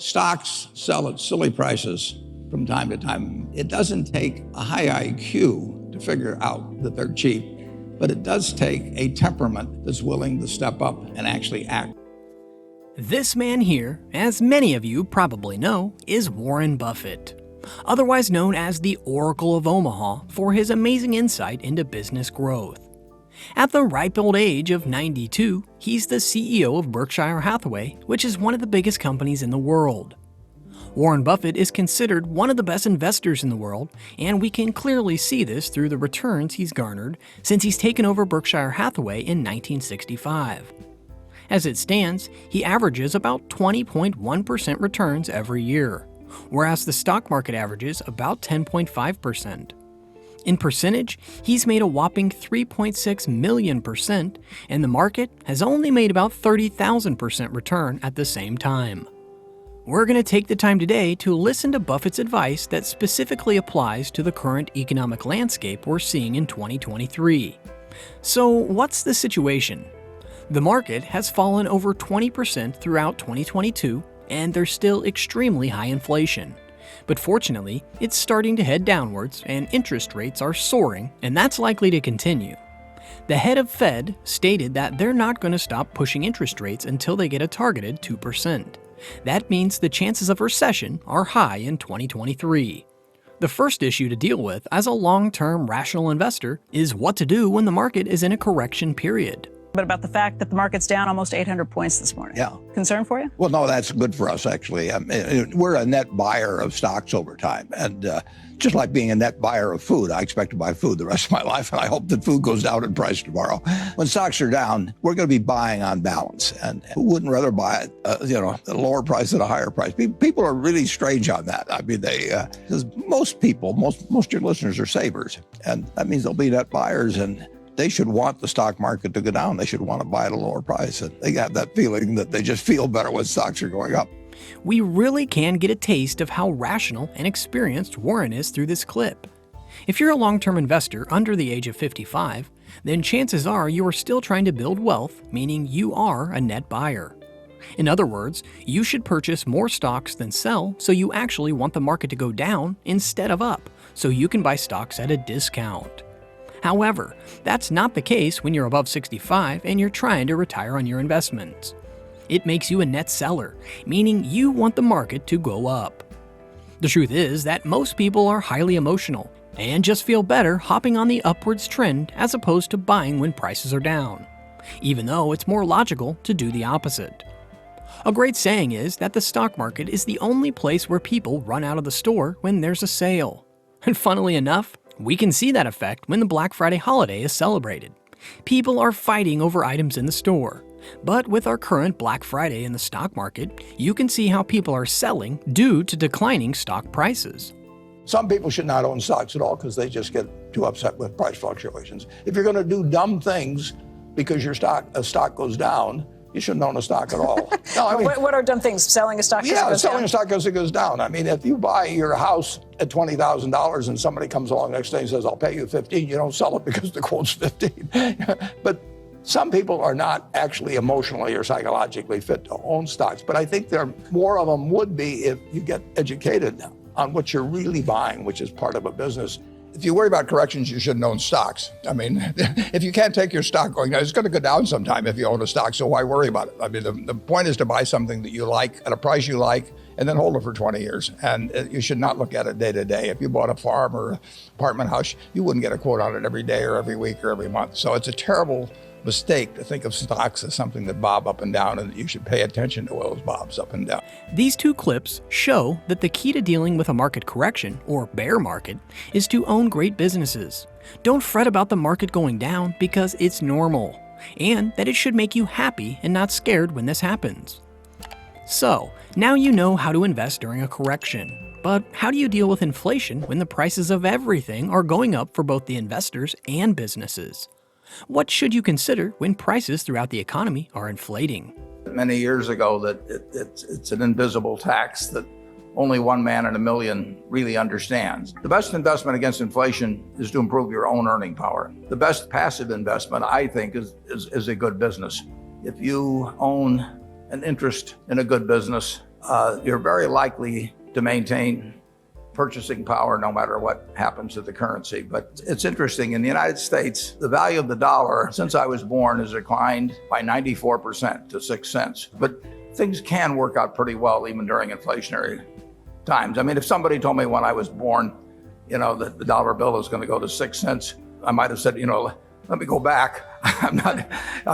Stocks sell at silly prices from time to time. It doesn't take a high IQ to figure out that they're cheap, but it does take a temperament that's willing to step up and actually act. This man here, as many of you probably know, is Warren Buffett, otherwise known as the Oracle of Omaha for his amazing insight into business growth. At the ripe old age of 92, he's the CEO of Berkshire Hathaway, which is one of the biggest companies in the world. Warren Buffett is considered one of the best investors in the world, and we can clearly see this through the returns he's garnered since he's taken over Berkshire Hathaway in 1965. As it stands, he averages about 20.1% returns every year, whereas the stock market averages about 10.5%. In percentage, he's made a whopping 3.6 million%, and the market has only made about 30,000% return at the same time. We're going to take the time today to listen to Buffett's advice that specifically applies to the current economic landscape we're seeing in 2023. So, what's the situation? The market has fallen over 20% throughout 2022, and there's still extremely high inflation. But fortunately, it's starting to head downwards and interest rates are soaring, and that's likely to continue. The head of Fed stated that they're not going to stop pushing interest rates until they get a targeted 2%. That means the chances of recession are high in 2023. The first issue to deal with as a long-term rational investor is what to do when the market is in a correction period. But about the fact that the market's down almost 800 points this morning. Yeah. Concern for you? Well, no, that's good for us, actually. I mean, we're a net buyer of stocks over time. And just like being a net buyer of food, I expect to buy food the rest of my life, and I hope that food goes down in price tomorrow. When stocks are down, we're going to be buying on balance. And who wouldn't rather buy at a lower price than a higher price? People are really strange on that. I mean, because most people, most of your listeners are savers. And that means they'll be net buyers, and they should want the stock market to go down. They should want to buy at a lower price. And they have that feeling that they just feel better when stocks are going up. We really can get a taste of how rational and experienced Warren is through this clip. If you're a long-term investor under the age of 55, then chances are you are still trying to build wealth, meaning you are a net buyer. In other words, you should purchase more stocks than sell, so you actually want the market to go down instead of up, so you can buy stocks at a discount. However, that's not the case when you're above 65 and you're trying to retire on your investments. It makes you a net seller, meaning you want the market to go up. The truth is that most people are highly emotional and just feel better hopping on the upwards trend as opposed to buying when prices are down, even though it's more logical to do the opposite. A great saying is that the stock market is the only place where people run out of the store when there's a sale. And funnily enough, we can see that effect when the Black Friday holiday is celebrated. People are fighting over items in the store. But with our current Black Friday in the stock market, you can see how people are selling due to declining stock prices. Some people should not own stocks at all because they just get too upset with price fluctuations. If you're going to do dumb things because a stock goes down, you shouldn't own a stock at all. No, I mean, what are dumb things? Selling a stock? Yeah, selling a stock because it goes down. I mean, if you buy your house at $20,000 and somebody comes along next day and says, "I'll pay you 15," you don't sell it because the quote's 15. But some people are not actually emotionally or psychologically fit to own stocks. But I think more of them would be if you get educated on what you're really buying, which is part of a business. If you worry about corrections, you shouldn't own stocks. I mean, if you can't take your stock going down, it's going to go down sometime if you own a stock, so why worry about it? I mean, the point is to buy something that you like at a price you like and then hold it for 20 years. And you should not look at it day to day. If you bought a farm or an apartment house, you wouldn't get a quote on it every day or every week or every month. So it's a terrible mistake to think of stocks as something that bob up and down, and that you should pay attention to those bobs up and down. These two clips show that the key to dealing with a market correction, or bear market, is to own great businesses. Don't fret about the market going down because it's normal, and that it should make you happy and not scared when this happens. So, now you know how to invest during a correction. But how do you deal with inflation when the prices of everything are going up for both the investors and businesses? What should you consider when prices throughout the economy are inflating? Many years ago that it's an invisible tax that only one man in a million really understands. The best investment against inflation is to improve your own earning power. The best passive investment, I think, is a good business. If you own an interest in a good business, you're very likely to maintain purchasing power no matter what happens to the currency. But it's interesting, in the United States, the value of the dollar since I was born has declined by 94% to 6 cents. But things can work out pretty well even during inflationary times. I mean, if somebody told me when I was born, that the dollar bill is going to go to 6 cents, I might have said, let me go back. I'm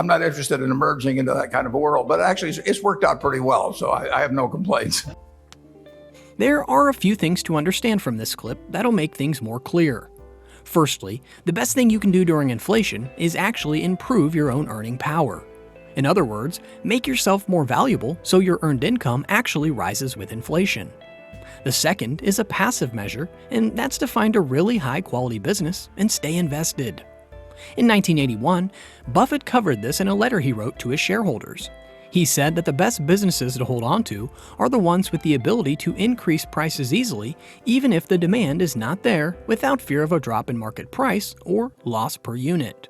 not interested in emerging into that kind of a world. But actually, it's worked out pretty well, so I have no complaints. There are a few things to understand from this clip that'll make things more clear. Firstly, the best thing you can do during inflation is actually improve your own earning power. In other words, make yourself more valuable so your earned income actually rises with inflation. The second is a passive measure, and that's to find a really high-quality business and stay invested. In 1981, Buffett covered this in a letter he wrote to his shareholders. He said that the best businesses to hold on to are the ones with the ability to increase prices easily, even if the demand is not there, without fear of a drop in market price or loss per unit.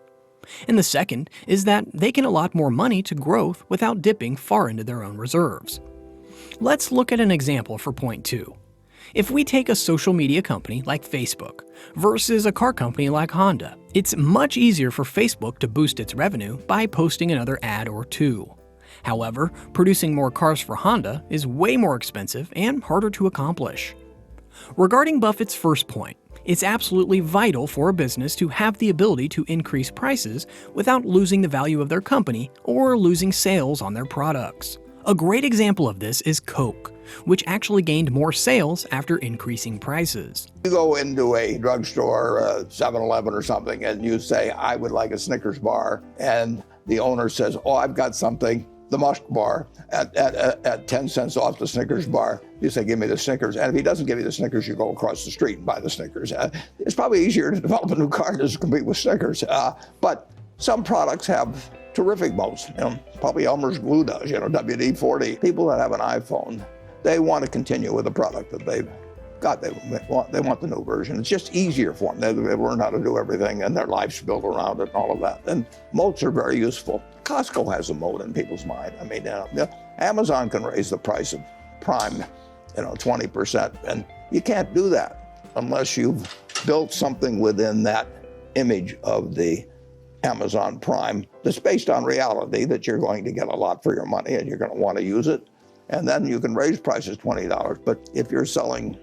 And the second is that they can allot more money to growth without dipping far into their own reserves. Let's look at an example for point 2. If we take a social media company like Facebook versus a car company like Honda, it's much easier for Facebook to boost its revenue by posting another ad or two. However, producing more cars for Honda is way more expensive and harder to accomplish. Regarding Buffett's first point, it's absolutely vital for a business to have the ability to increase prices without losing the value of their company or losing sales on their products. A great example of this is Coke, which actually gained more sales after increasing prices. You go into a drugstore, 7-Eleven or something, and you say, I would like a Snickers bar, and the owner says, I've got something, the Musk bar, at 10 cents off the Snickers bar. You say, give me the Snickers. And if he doesn't give you the Snickers, you go across the street and buy the Snickers. It's probably easier to develop a new car than to compete with Snickers. But some products have terrific moats. Probably Elmer's glue does, WD-40. People that have an iPhone, they want to continue with the product that they've got. They want the new version. It's just easier for them. They've learned how to do everything, and their life's built around it and all of that. And moats are very useful. Costco has a moat in people's mind. I mean, Amazon can raise the price of Prime, 20%, and you can't do that unless you've built something within that image of the Amazon Prime that's based on reality that you're going to get a lot for your money and you're going to want to use it. And then you can raise prices $20. But if you're selling,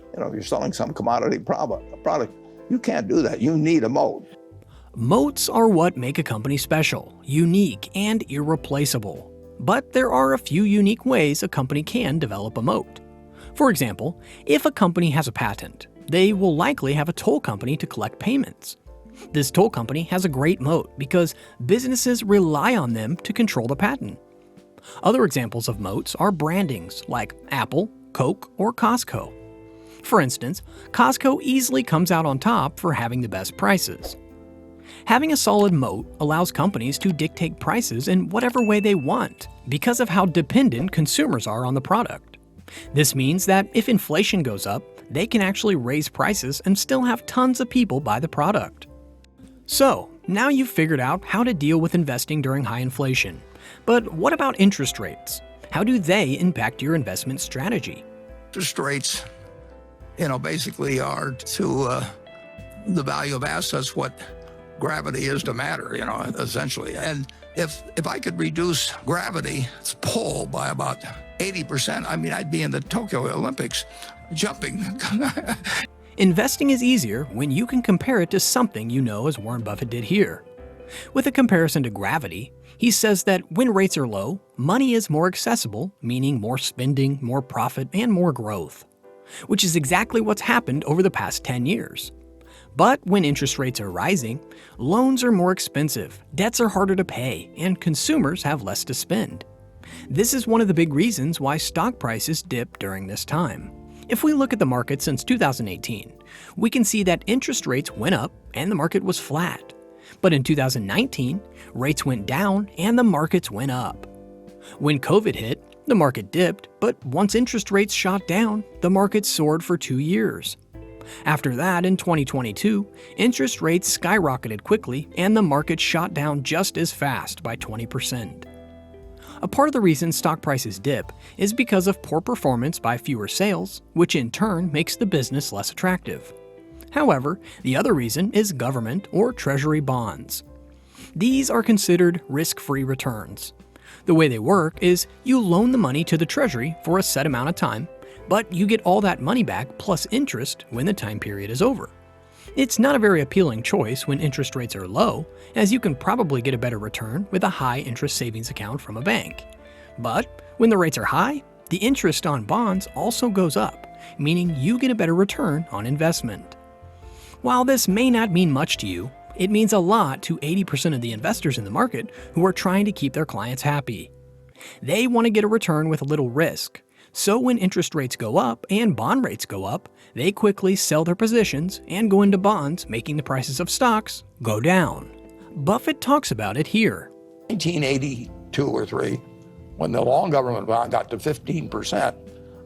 some commodity product, you can't do that. You need a moat. Moats are what make a company special, unique, and irreplaceable. But there are a few unique ways a company can develop a moat. For example, if a company has a patent, they will likely have a toll company to collect payments. This toll company has a great moat because businesses rely on them to control the patent. Other examples of moats are brandings like Apple, Coke, or Costco. For instance, Costco easily comes out on top for having the best prices. Having a solid moat allows companies to dictate prices in whatever way they want because of how dependent consumers are on the product. This means that if inflation goes up, they can actually raise prices and still have tons of people buy the product. So, now you've figured out how to deal with investing during high inflation. But what about interest rates? How do they impact your investment strategy? Interest rates, basically are to the value of assets what gravity is to matter, essentially. And if I could reduce gravity's pull by about 80%, I'd be in the Tokyo Olympics jumping. Investing is easier when you can compare it to something as Warren Buffett did here. With a comparison to gravity, he says that when rates are low, money is more accessible, meaning more spending, more profit, and more growth, which is exactly what's happened over the past 10 years. But when interest rates are rising, loans are more expensive, debts are harder to pay, and consumers have less to spend. This is one of the big reasons why stock prices dip during this time. If we look at the market since 2018, we can see that interest rates went up and the market was flat. But in 2019, rates went down and the markets went up. When COVID hit, the market dipped, but once interest rates shot down, the market soared for 2 years. After that, in 2022, interest rates skyrocketed quickly and the market shot down just as fast by 20%. A part of the reason stock prices dip is because of poor performance by fewer sales, which in turn makes the business less attractive. However, the other reason is government or treasury bonds. These are considered risk-free returns. The way they work is you loan the money to the treasury for a set amount of time, but you get all that money back plus interest when the time period is over. It's not a very appealing choice when interest rates are low, as you can probably get a better return with a high-interest savings account from a bank. But when the rates are high, the interest on bonds also goes up, meaning you get a better return on investment. While this may not mean much to you, it means a lot to 80% of the investors in the market who are trying to keep their clients happy. They want to get a return with a little risk. So when interest rates go up and bond rates go up, they quickly sell their positions and go into bonds, making the prices of stocks go down. Buffett talks about it here. 1982 or 3, when the long government bond got to 15%,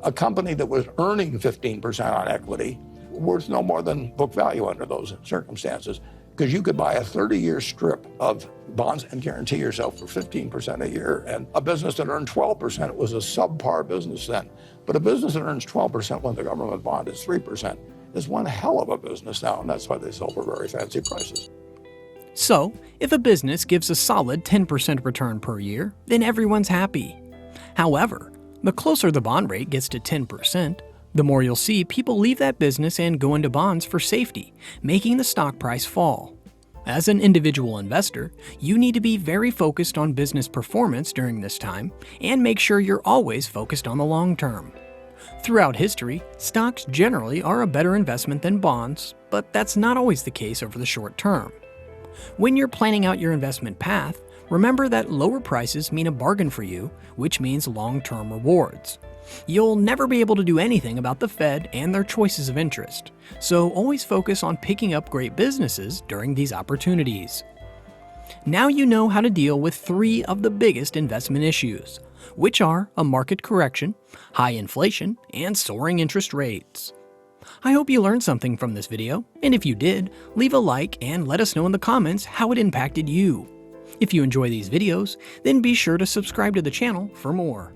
a company that was earning 15% on equity worth no more than book value under those circumstances, because you could buy a 30-year strip of bonds and guarantee yourself for 15% a year. And a business that earned 12% was a subpar business then. But a business that earns 12% when the government bond is 3% is one hell of a business now, and that's why they sell for very fancy prices. So, if a business gives a solid 10% return per year, then everyone's happy. However, the closer the bond rate gets to 10%, the more you'll see people leave that business and go into bonds for safety, making the stock price fall. As an individual investor, you need to be very focused on business performance during this time and make sure you're always focused on the long term. Throughout history, stocks generally are a better investment than bonds, but that's not always the case over the short term. When you're planning out your investment path, remember that lower prices mean a bargain for you, which means long-term rewards. You'll never be able to do anything about the Fed and their choices of interest, so always focus on picking up great businesses during these opportunities. Now you know how to deal with 3 of the biggest investment issues, which are a market correction, high inflation, and soaring interest rates. I hope you learned something from this video, and if you did, leave a like and let us know in the comments how it impacted you. If you enjoy these videos, then be sure to subscribe to the channel for more.